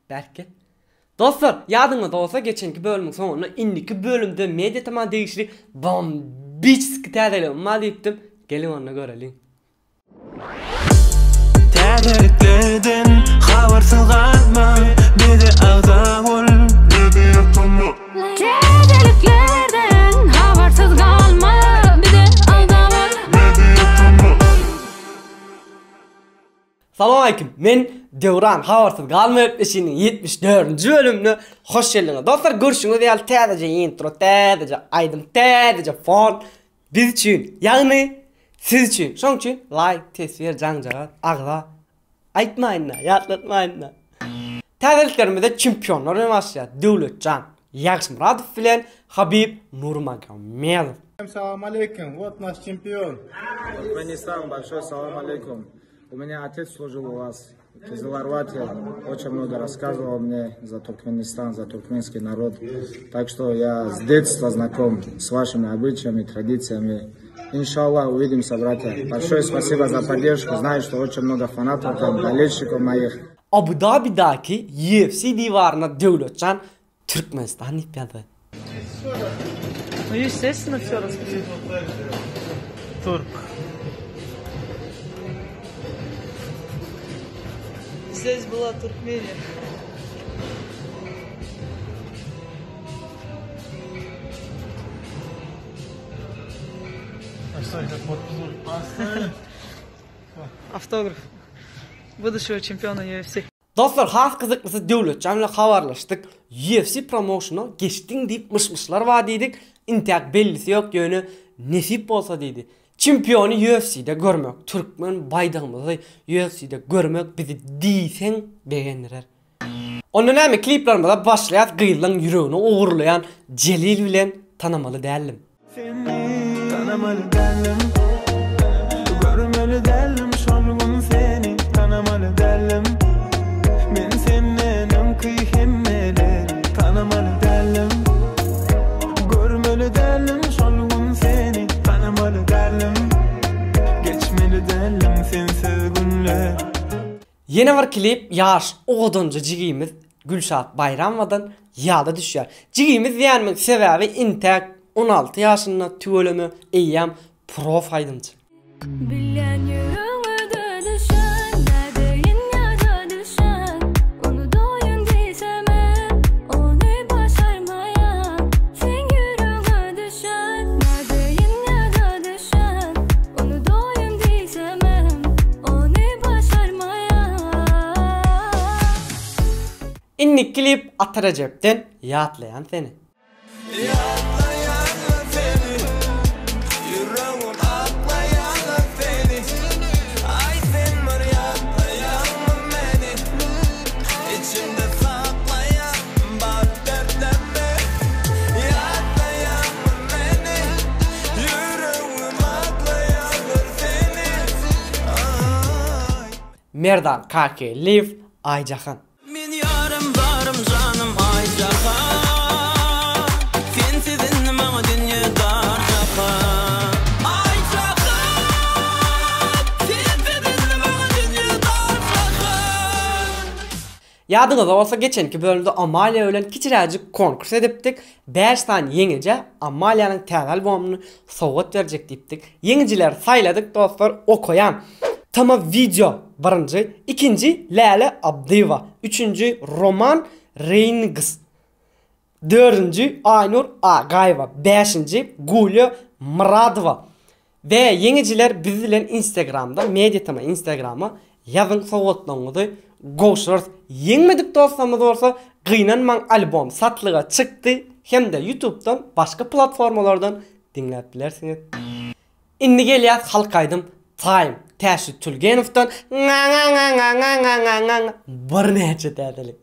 Belki. Dostlar, yadınızda olsa geçenki bölümün sonunda indiki bölümde medya tamam değişti. Biçski täzelim ma diýipdim. Gelin onu görelim. Täzeliklerden habarsyz galma, biri agda bol, biri ýatma. Täzeliklerden habarsyz galma, biri agda bol, biri ýatma. Salam aleyküm. Men Devran habarsyz galmayıp işinin 74-nji bölümüne hoş geldiniz. Dostlar, görüşüňiz ýaly täzece intro, täzece aýdym, täzece fon biz üçin, ýagny siz üçin. Şoň üçin like, tesbir, jaňjagat, agda aýtmaýyn, ýatlatmaýyn. Täzeliklerimizde çempionlar emassy, Döwletjan Ýagşymyradow bilen Habib Nurmagomedov. Салам алейкум, вот наш чемпион. Афганистан, большой салам алейкум. У меня отец служил у вас в Кизиларвате, очень много рассказывал мне за Туркменистан, за туркменский народ. Так что я с детства знаком с вашими обычаями, традициями. Иншаллах, увидимся, братья. Большое спасибо за поддержку. Знаю, что очень много фанатов, там, болельщиков моих. Abu Dhabi'daki UFC divarına Döwletjan Türkmenistan ýetdi. Ну, естественно, все расскажи. Турк. Здесь была Туркмения. Автограф будущего чемпиона UFC. Dostlar, has kızıklısı Döwletjan bilen habarlaşdyk. UFC promotionu geçdiň diýip mışmışlar wa diýdik. Intäk bellisi ýok ýöne nesip bolsa diýdi. Çempiony UFC'de görmek, Türkmen baýdygymyzy UFC'de görmek bizi diýsen begendirer. Onun näme kliplerimizde başlaýat gyýylyň ýüregini ogurlayan Celil bilen tanamaly dälim. Seni tanamaly dälim, görmeli dälim, şolgun seni tanamaly dälim. Men senden kıyhemmeleri tanamaly dälim, görmeli dälim, şolgun seni tanamaly dälim. Geçmeli dälim sensiz günler. Yeni bir klip yaş oğudunca jigimiz Gülşat Bayramowadan ýada düşýär. Jigimiz ýanmyň sebäbi intäk 16 ýaşynda tüwelemi eýýäm pro faýdymçy. Bilen yüreğime düşen, neredeyin yada düşen, onu doyun diyseme, onu başarmayan. Sen yüreğime düşen, neredeyin yada düşen, onu doyun diyseme, onu başarmayan. Inni klip Ata Recep'ten ýatlayan seni. Merdan KK Liv Ayjahan. Min yarım barım canım Ayjahan, sensiz inmem dünya dar jahan. Ayjahan, sensiz inmem dünya dar jahan. Ýadyňyzda bolsa geçenki bölümde Amalia bilen kiçiräjik konkurs edipdik. 5 tane yeňeje Amalia'nın täze albomyny sowgat berjek diýipdik. Yeňejiler saýladyk dostlar, okuyan. Tama video birinci, ikinci Lale Abdiva, üçüncü Roman Reyngiz, dördüncü Aynur Agayeva, beşinci Gulya Muradova. Ve yeňejiler biz bilen Instagramda, Mediatama Instagrama ýazyň sowgatlaryňyzy goşuruz. Yeňmedik dostlarymyz bolsa, gynanmaň albom satlyga çykdy, hem de YouTube'dan, başka platformalardan dinläp bilersiňiz. Indi gelýär halkaýdym Time Täşit Tülgenow'dan bir näçe täzelik.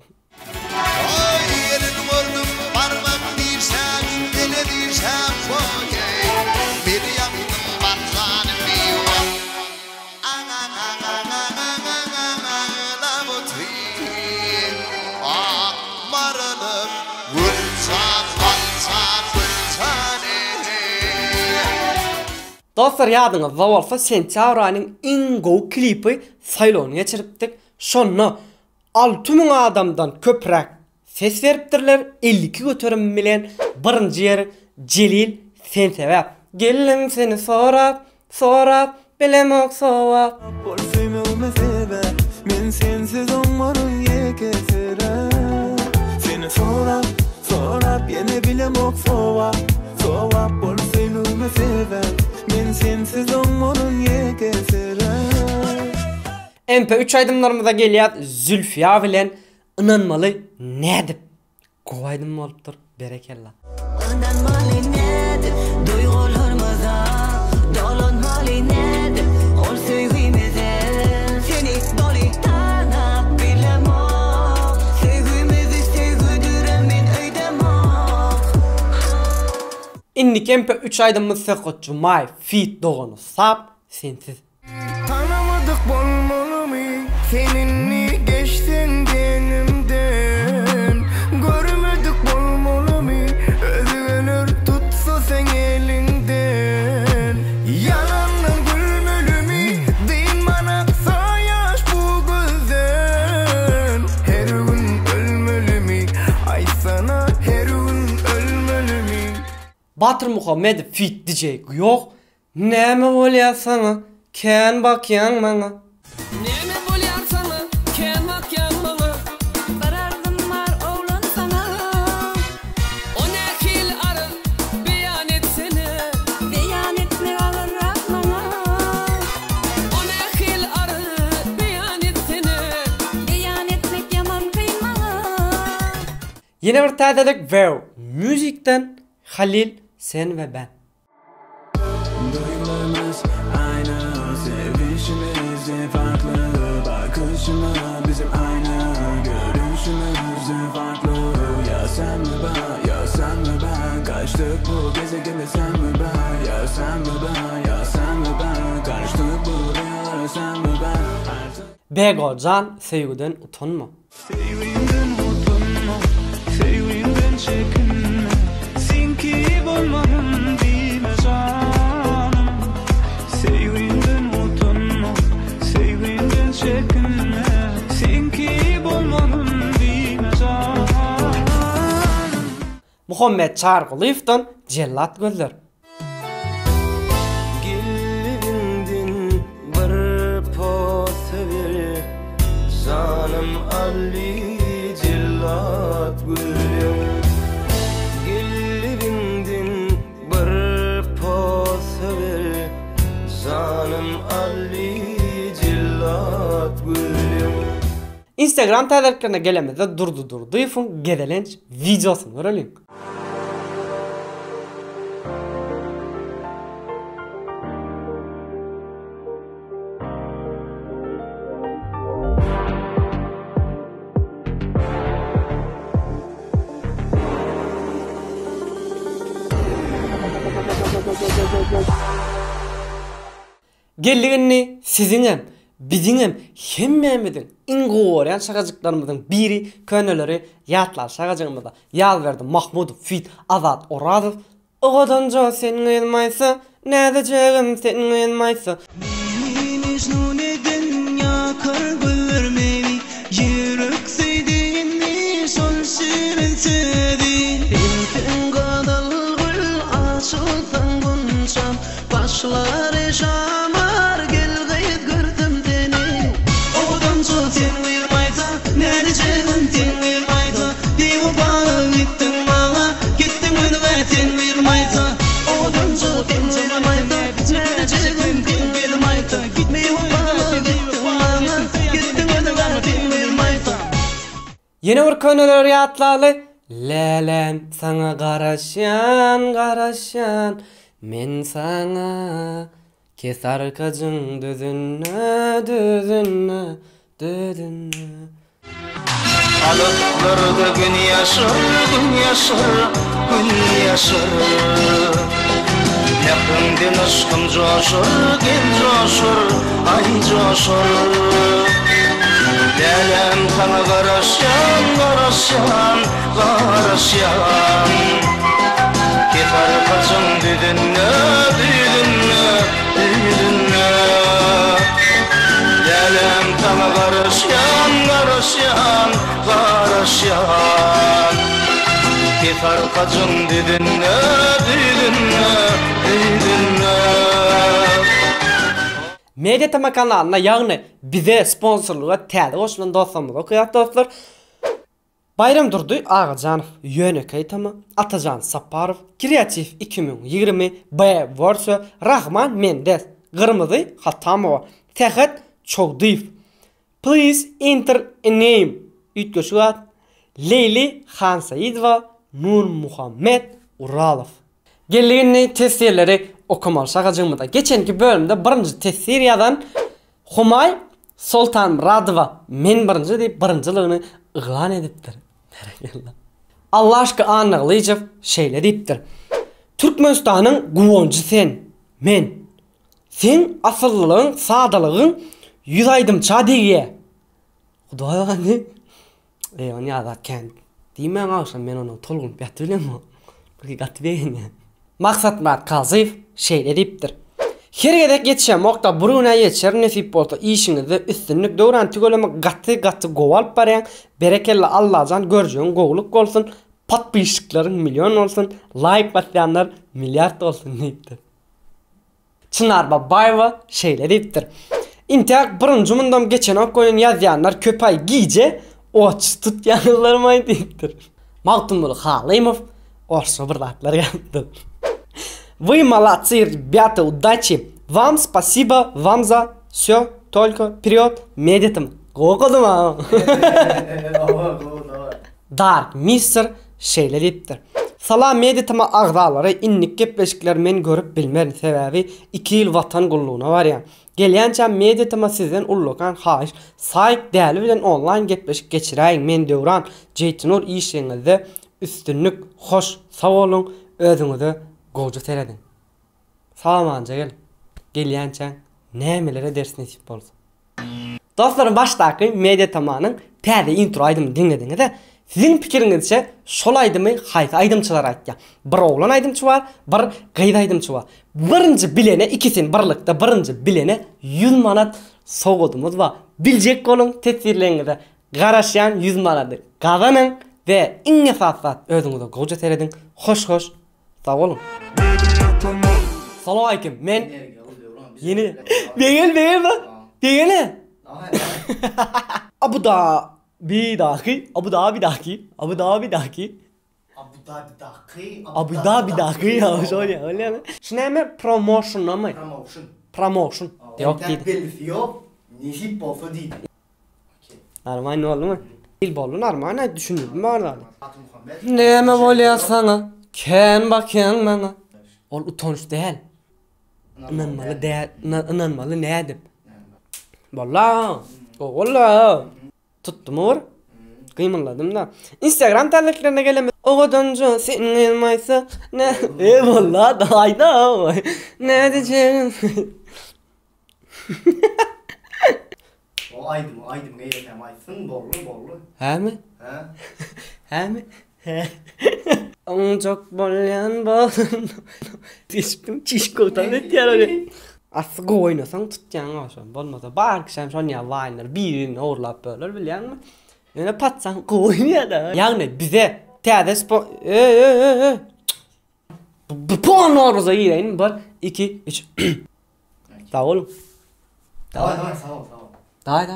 Dostlar, ýadyňyzda bolsa sentýabr aýynyň iň gowy klipi saýlawyny geçiripdik. Şonu 6000 adamdan köprek ses veripdirler. 52 götürüm bilen birinci yer Celil sen sebep. Gelin seni sorap bilemok sowap. Sevmeme sebep men sensiz olmanın yekesire. Seni sorap yine bilemok sowap bol sevmeme sebep men sensiz olmanın yekesire. MP3 aydımlarımıza geliyor Zülfiya bilen inanmalı ne dip. Kovaydım olupdur berekella. Ondan mali nedir, duygularımıza dolanmalı nedir, ol sevgimize seni dolitana bilemok, sevgimizi sevgüdüremin öydemok. İndik MP3 aydımız sekotçu may fit doğunu sap sensiz. Tanımadık bolmalı mı seninle geçtin denimden, görmedik bolmalı mı özgünür tutsa sen elinden. Yalanlar gülmeli mi deyin bana sayaş bu gözden. Her gün ölmeli mi ay sana her gün ölmeli mi. Batır Muhammed fit diyecek yok. Näme bolýar sana? Ken bakyan bana. Neme bolýar sana ken bakyan bana. Bir arzum var oğlan sana. O nekil arı beyan etsene. Beyan etme ağırrak bana. O nekil arı beyan etsene. Beyan etmek yaman kıymana. Yine bir täzelik ve müzikten Halil sen ve ben. Duygularımız aynı, sevişimiz de farklı, bakışımız bizim aynı, görüşümüz de farklı. Ya sen mi ben, ya sen mi ben, kaçtık bu gezegende sen mi ben, ya sen mi ben, ya sen mi ben, karıştık bu rüyalara sen mi ben. Begocan sevgiden utanma. Sevgimden utanma, sevgimden çekinme, sen ki olmanın dime canım. Sevgimden utanma, sevgimden çekinme, sen ki olmanın dime canım. Muhammed Çargılıev'dan Cellat Gözler. Gelibindin bir posevir, canım Ali Cellat Gülüm. Gelibindin bir posevir, canım Ali Cellat Gülüm. Instagram täzeliklerine gelemede durdu ifun gedelenç videosunu görelim. Geldiğini sizinim, bizinem, hemmemizin ingoryan şakacıklarımızın biri könülleri yatlar şakacığımızda yal verdi Mahmud Fit Azat Oradov. Oğudanca senin elmaysa, ne edeceğim senin elmaysa. Mecnun eden yakar güllermeyi, yürük sevdiğini son sürensedi. Elten kadal gül açılsan bunçam, başlar eşamar gel gayet gördüm seni. Oğudanca sen uyurmaysa, ne edeceğim sen uyurmaysa. Divu bağlı gittin bana, gittin önüme sen uyurmaysa. Oğudanca sen uyurmaysa, ne edeceğim sen uyurmaysa. Yine bir könülleri yatlalı. Lelem sana garaşyan, men sana kes arkacın düzünne. Alıklarda gün yaşar. Yakından aşkım coşur, gel coşur, ay coşur. Lelem sana garaşyan. Kes arkacın düzünne. Lelem sana garaşyan. yaşayan Bir farkacın didinle, Mediatema kanalına yani bize sponsorluğa təli qoşulan dostlarımız okuyat dostlar. Bayram Durduy Ağacanov, Yönökey Tama, Atacan Saparov, Kreativ 2020, B. Vorso, Rahman Mendes, Kırmızı Hatamova, Tehet Çoğduyf. Please enter a name. Ütköşüat, Leyli Hansayidova, Nur Muhammed Uralov. Geldiğini tesirleri okumalı şakacığımda. Geçenki bölümde birinci tesiriyadan Humay Sultan Radova men birinci deyip birinciliğini ıglan ediptir. Allah aşkı anıqlayıcı şeyler deyiptir. Türkmenistan'ın guvoncu sen, men. Sen asıllılığın, sadalığın 100 aydım çadiye. Kudaya ne? Onu yazarken deymen ağışan men onu tolgun biyatı mi? Hakikat beyin ya. Maksat Murat Kazıyev şeyler deyiptir. Hergedek yetişen mokta buruna yetişer nesip olsa işinizi üstünlük doğuran tügölümü gatı govalıp barayan berekelle Allah'can göreceğin goğuluk olsun, patbişliklerin milyon olsun, like basayanlar milyard olsun deyiptir. Çınar Babayeva şeyler deyiptir. İntiyak birincimindom geçen okuyun yazyanlar köpay giyce oç tut yanılırmayın deyiptir. Mağtumulu Halimov orso bırdatlar yaptır. Вы молодцы, ребята, удачи. Вам спасибо, вам за все, только вперед, медитам. Okudum ha. Dark Mister şeyler deyiptir. Salam meditama ağdaları innik gepleşikler men görüp bilmerin sebebi 2 yıl vatan kulluğuna var ya. Gelýänçä meditama sizden ullukan haýyş, saýyk däli bilen online gepleşik geçiräýin men döwran. Jeytinur işiňizde üstünlük, hoş, sag bolun, özüňizi goýja seredin. Salamanca gel. Gelýänçä nämelere ders nesip bolsun. Dostlarım başdaky mediatamanyň täze intro aýdymy dinlediňizde sizin pikiriňizçe şol aýdymy haýsy aýdymçylar aýtdy. Bir oglan aýdymçy bar, bir gaýda aýdymçy bar. Birinci bilene ikisin birlikde birinci bilene 100 manat soğudumuz bar. Biljek bolun tesirleňizde garaşýan 100 manaty gazanyň we iň esasat özüňizi goýja seredin. Hoş sag bolun. Salam aleyküm. Men yeni Begel Begel. Abu da bir dahaki. Ya şöyle öyle. Şuneme promotion mı? Promotion. Yok değil. Normal ne oldu mu? Dil bolu normal düşündüm var. Neme bolýar sana? Ken bakyan bana. Ol utanç değil. İnanmalı nädip? Valla. Tuttum or. Kıymınladım da. Instagram tariflerine gelemez. Oğuduncu sen gelmeyse ne? Valla da ayda. Ne diyeceğim? O aydım geyretem aysın bollu. He mi? Onun çok bolyan bolun. Dişkim çişkotan etiyar öyle. Asıgı oynasan tutacağın olsun. Bolmasa barkışam son ya vaylar birini orlap bölür bilyan mı? Yani patsan oynuyor da. Yani bize täze spor... Bu puan oruza gireyin. 1, 2, 3. Sağ olun. Sağ ol. Daha.